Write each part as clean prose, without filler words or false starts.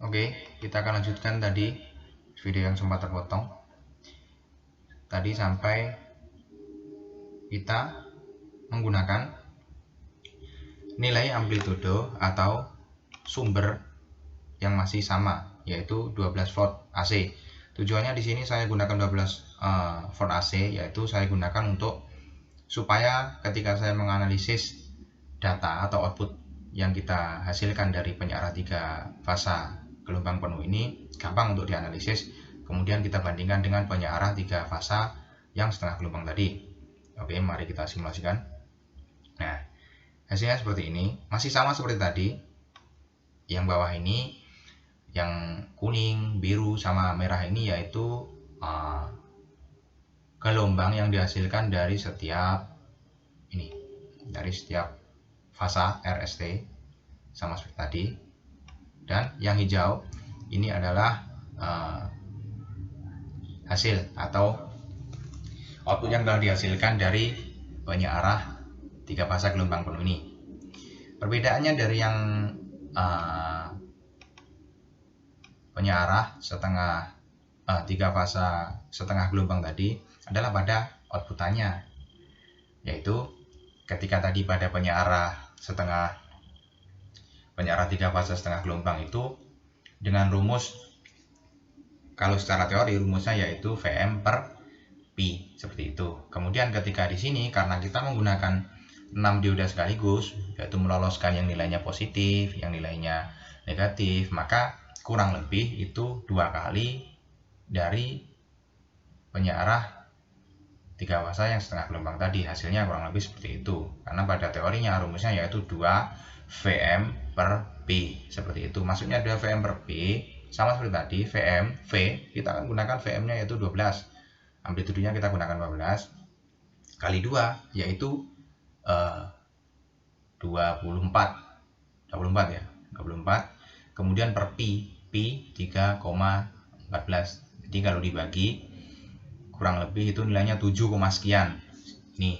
Oke, kita akan lanjutkan tadi video yang sempat terpotong. Tadi sampai kita menggunakan nilai amplitudo atau sumber yang masih sama, yaitu 12 volt AC. Tujuannya di sini saya gunakan 12 volt AC, yaitu saya gunakan untuk supaya ketika saya menganalisis data atau output yang kita hasilkan dari penyiaran 3 fasa gelombang penuh ini gampang untuk dianalisis, kemudian kita bandingkan dengan penyiaran 3 fasa yang setengah gelombang tadi. Oke, mari kita simulasikan. Nah, hasilnya seperti ini, masih sama seperti tadi. Yang bawah ini, yang kuning, biru, sama merah ini yaitu gelombang yang dihasilkan dari setiap fasa RST, sama seperti tadi. Dan yang hijau ini adalah hasil atau output yang telah dihasilkan dari penyiarah 3 fasa gelombang penuh ini. Perbedaannya dari yang penyiarah 3 fasa setengah gelombang tadi adalah pada outputannya, yaitu ketika tadi pada penyiarah 3 fasa setengah gelombang itu dengan rumus, kalau secara teori rumusnya yaitu Vm per Pi, seperti itu. Kemudian ketika di sini karena kita menggunakan 6 dioda sekaligus, yaitu meloloskan yang nilainya positif, yang nilainya negatif, maka kurang lebih itu 2 kali dari penyiarah 3 fasa yang setengah gelombang tadi. Hasilnya kurang lebih seperti itu, karena pada teorinya rumusnya yaitu 2 Vm per P, seperti itu. Maksudnya 2 Vm per P sama seperti tadi. V kita akan gunakan Vm nya yaitu 12, amplitudonya kita gunakan 12 kali 2 yaitu 24 ya, 24. Kemudian per Pi 3,14. Jadi kalau dibagi kurang lebih itu nilainya 7, sekian. Nih,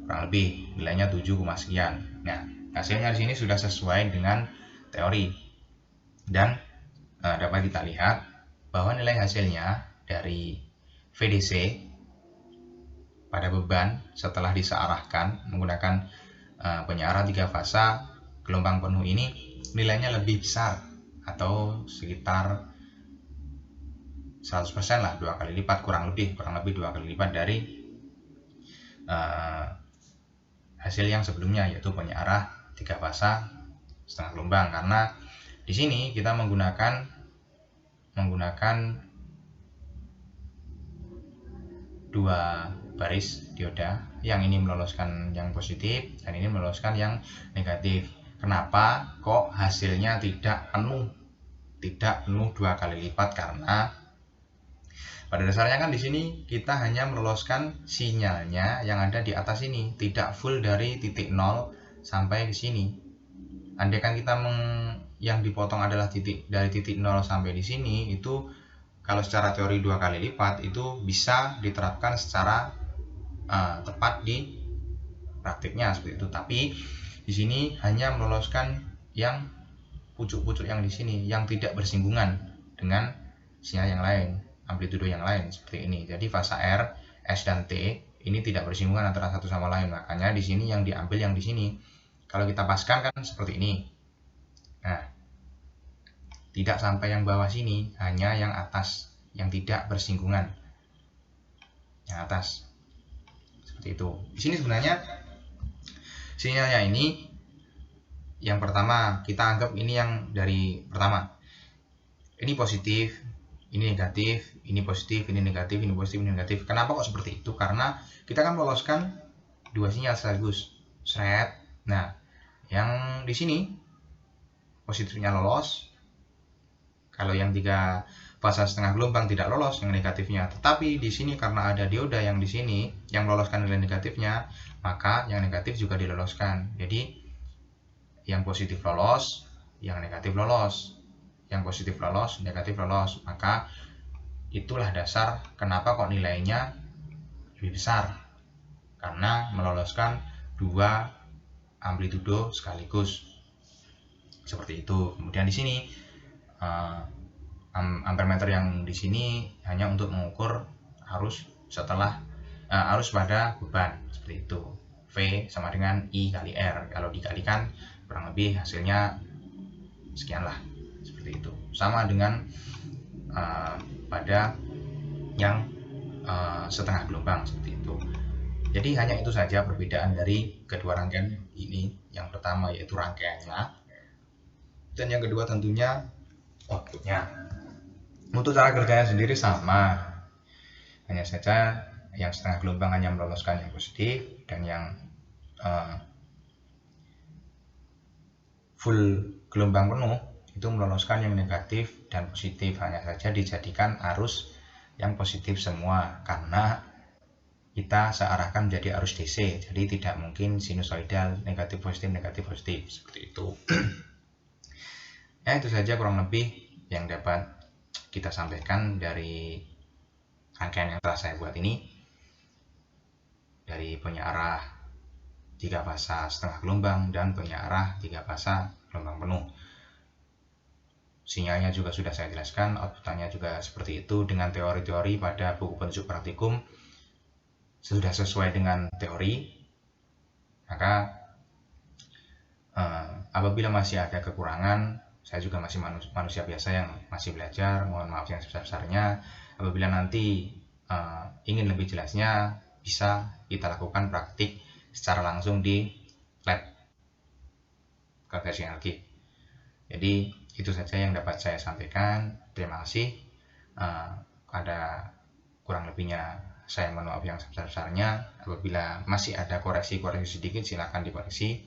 kurang lebih nilainya 7, sekian. Nah, hasilnya di sini sudah sesuai dengan teori. Dan dapat kita lihat bahwa nilai hasilnya dari VDC pada beban setelah disearahkan menggunakan penyiaran 3 fasa gelombang penuh ini nilainya lebih besar, atau sekitar 100% lah, 2 kali lipat, kurang lebih 2 kali lipat dari hasil yang sebelumnya, yaitu penyiaran 3 fasa setengah gelombang. Karena di sini kita menggunakan 2 baris dioda, yang ini meloloskan yang positif dan ini meloloskan yang negatif. Kenapa kok hasilnya tidak penuh 2 kali lipat? Karena pada dasarnya kan di sini kita hanya meloloskan sinyalnya yang ada di atas ini, tidak full dari titik 0 sampai ke sini. Andai kan kita yang dipotong adalah dari titik 0 sampai di sini, itu kalau secara teori 2 kali lipat itu bisa diterapkan secara tepat di praktiknya seperti itu. Tapi di sini hanya meloloskan yang pucuk-pucuk yang di sini yang tidak bersinggungan dengan sinyal yang lain, amplitudo yang lain seperti ini. Jadi fasa R, S dan T ini tidak bersinggungan antara satu sama lain. Makanya di sini yang diambil yang di sini. Kalau kita paskan kan seperti ini. Nah, tidak sampai yang bawah sini, hanya yang atas yang tidak bersinggungan. Yang atas. Seperti itu. Di sini sebenarnya sinyalnya ini yang pertama, kita anggap ini yang dari pertama. Ini positif, ini negatif, ini positif, ini negatif, ini positif, ini negatif. Kenapa kok seperti itu? Karena kita kan meloloskan 2 sinyal sekaligus. Seret. Nah, yang di sini positifnya lolos. Kalau yang 3 fasa setengah gelombang tidak lolos yang negatifnya. Tetapi di sini karena ada dioda yang di sini yang meloloskan nilai negatifnya, maka yang negatif juga diloloskan. Jadi yang positif lolos, yang negatif lolos. Yang positif lolos, negatif lolos. Maka itulah dasar kenapa kok nilainya lebih besar. Karena meloloskan 2 amplitudo sekaligus. Seperti itu. Kemudian di sini ampermeter yang di sini hanya untuk mengukur arus setelah arus pada beban, seperti itu. V sama dengan I kali R, kalau dikalikan kurang lebih hasilnya sekian lah, seperti itu. Sama dengan pada yang setengah gelombang, seperti itu. Jadi hanya itu saja perbedaan dari kedua rangkaian ini. Yang pertama yaitu rangkaiannya, dan yang kedua tentunya outputnya. Untuk cara kerjanya sendiri sama, hanya saja yang setengah gelombang hanya meloloskan yang positif, dan yang full gelombang penuh itu meloloskan yang negatif dan positif. Hanya saja dijadikan arus yang positif semua, karena kita searahkan menjadi arus DC, jadi tidak mungkin sinusoidal negatif positif seperti itu. Ya, itu saja kurang lebih yang dapat kita sampaikan dari rangkaian yang telah saya buat ini, dari punya arah 3 fasa setengah gelombang dan punya arah 3 fasa gelombang penuh. Sinyalnya juga sudah saya jelaskan, outputannya juga seperti itu dengan teori-teori pada buku petunjuk praktikum sudah sesuai dengan teori. Maka apabila masih ada kekurangan, saya juga masih manusia biasa yang masih belajar, mohon maaf yang sebesar-besarnya. Apabila nanti ingin lebih jelasnya, bisa kita lakukan praktik secara langsung di lab Kartesian Energi. Jadi itu saja yang dapat saya sampaikan. Terima kasih. Ada kurang lebihnya saya mohon maaf yang sebesar-besarnya. Apabila masih ada koreksi-koreksi sedikit, silakan dikoreksi.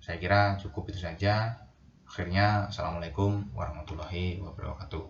Saya kira cukup itu saja. Akhirnya, assalamualaikum warahmatullahi wabarakatuh.